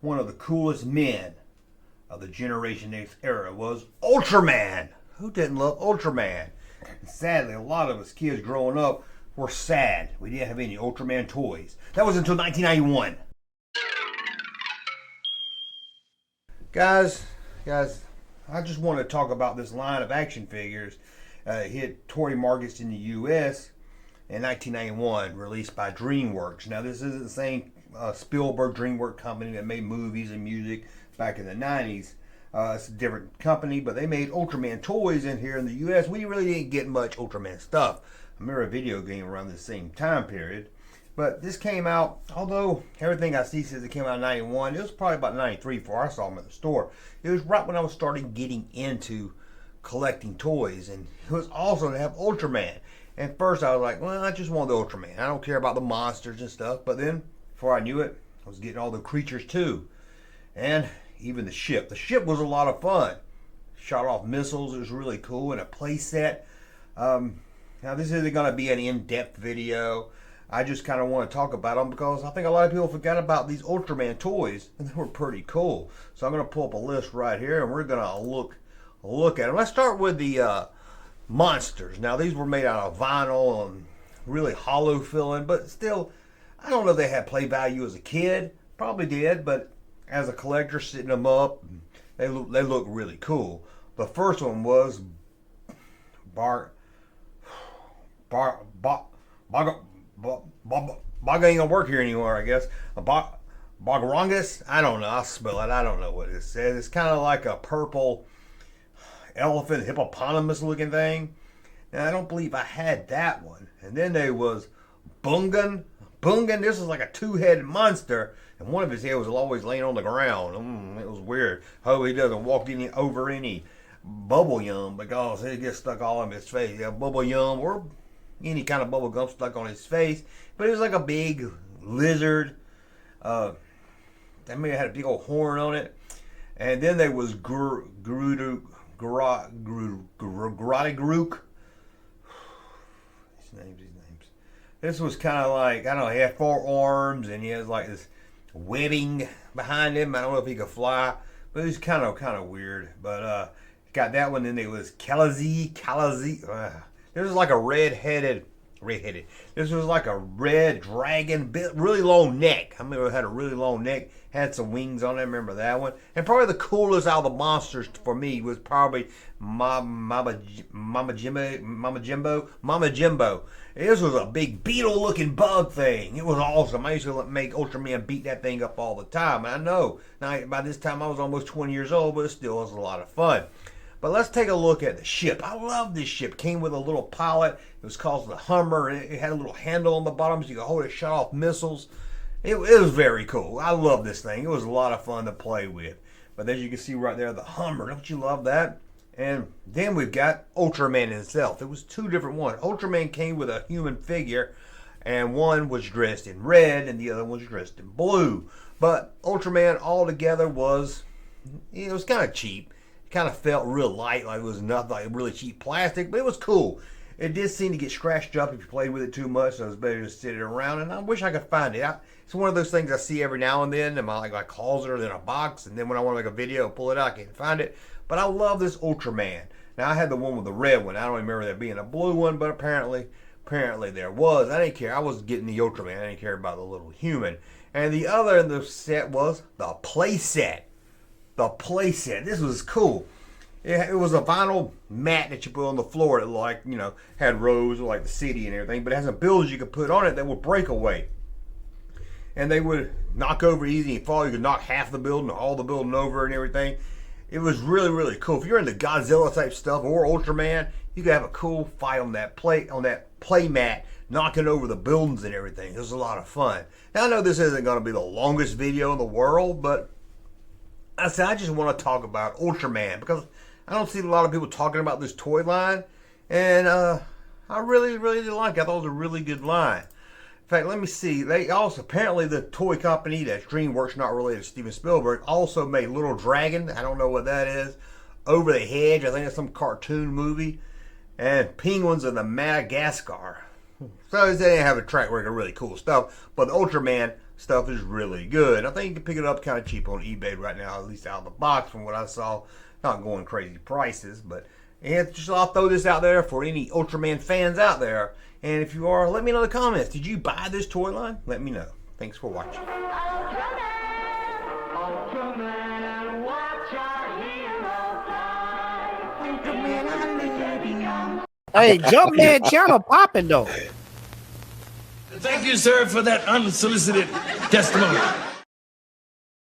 one of the coolest men of the Generation X era was Ultraman. Who didn't love Ultraman? And sadly, a lot of us kids growing up were sad we didn't have any Ultraman toys. That was until 1991. Guys, I just want to talk about this line of action figures. Hit toy markets in the U.S. in 1991, released by DreamWorks. Now, this isn't the same Spielberg DreamWorks company that made movies and music back in the 90s. It's a different company, but they made Ultraman toys in here in the U.S. We really didn't get much Ultraman stuff. I remember a video game around the same time period. But this came out, although everything I see says it came out in 91, it was probably about 93 before I saw them at the store. It was right when I was starting getting into collecting toys, and it was awesome to have Ultraman. And first I was like, well, I just want the Ultraman. I don't care about the monsters and stuff. But then, before I knew it, I was getting all the creatures too. And even the ship. The ship was a lot of fun. Shot off missiles, it was really cool, and a play set. Now this isn't going to be an in-depth video. I just kind of want to talk about them because I think a lot of people forgot about these Ultraman toys, and they were pretty cool. So I'm going to pull up a list right here, and we're going to look at them. Let's start with the monsters. Now these were made out of vinyl and really hollow feeling, but still, I don't know if they had play value as a kid. Probably did, but as a collector, sitting them up, they look really cool. The first one was Bog ain't gonna work here anymore, I guess. Bogrongus? I don't know. I'll spell it. I don't know what it says. It's kind of like a purple elephant, hippopotamus looking thing. Now, I don't believe I had that one. And then there was Bungan. This was like a two-headed monster, and one of his head was always laying on the ground. It was weird. Hope he doesn't walk over any bubble yum because it gets stuck all in his face. Yeah, bubble yum or any kind of bubble gum stuck on his face. But it was like a big lizard. That maybe had a big old horn on it. And then there was Groot. His names. This was kind of like, I don't know, he had 4 arms and he has like this webbing behind him. I don't know if he could fly, but it was kind of weird. But got that one. Then there was Kalazi. This was like a red-headed. This was like a red dragon, really long neck. I remember it had a really long neck, had some wings on it. I remember that one. And probably the coolest out of the monsters for me was probably Mama Jimbo. This was a big beetle-looking bug thing. It was awesome. I used to make Ultraman beat that thing up all the time. And I know, now by this time I was almost 20 years old, but it still was a lot of fun. But let's take a look at the ship. I love this ship. It came with a little pilot. It was called the Hummer, and it had a little handle on the bottom so you could hold it, shut off missiles. It was very cool. I love this thing. It was a lot of fun to play with. But as you can see right there, the Hummer. Don't you love that? And then we've got Ultraman himself. It was 2 different ones. Ultraman came with a human figure, and one was dressed in red, and the other one was dressed in blue. But Ultraman altogether was kind of cheap. Kind of felt real light, like it was nothing, like really cheap plastic, but it was cool. It did seem to get scratched up if you played with it too much, so it was better to sit it around, and I wish I could find it. It's one of those things I see every now and then in my closet or in a box, and then when I want to make a video, pull it out, I can't find it. But I love this Ultraman. Now, I had the one with the red one. I don't remember there being a blue one, but apparently there was. I didn't care. I was getting the Ultraman. I didn't care about the little human. And the other in the set was the playset. The playset. This was cool. It was a vinyl mat that you put on the floor that had rows of like the city and everything, but it has some buildings you could put on it that would break away. And they would knock over easy and fall. You could knock half the building or all the building over and everything. It was really, really cool. If you're into Godzilla type stuff or Ultraman, you could have a cool fight on that play mat, knocking over the buildings and everything. It was a lot of fun. Now I know this isn't going to be the longest video in the world, but I just want to talk about Ultraman because I don't see a lot of people talking about this toy line, and I really, really did like it. I thought it was a really good line. In fact, let me see. They also, apparently the toy company that's DreamWorks, not related to Steven Spielberg, also made Little Dragon. I don't know what that is. Over the Hedge, I think it's some cartoon movie. And Penguins of the Madagascar. So they didn't have a track record of really cool stuff. But the Ultraman, Stuff is really good. I think you can pick it up kind of cheap on eBay right now, at least out of the box from what I saw. Not going crazy prices, but just I'll throw this out there for any Ultraman fans out there. And if you are, let me know in the comments. Did you buy this toy line? Let me know. Thanks for watching. Ultraman, watch our hero fly. Ultraman, I Hey, Junkman channel popping though. Thank you, sir, for that unsolicited testimony.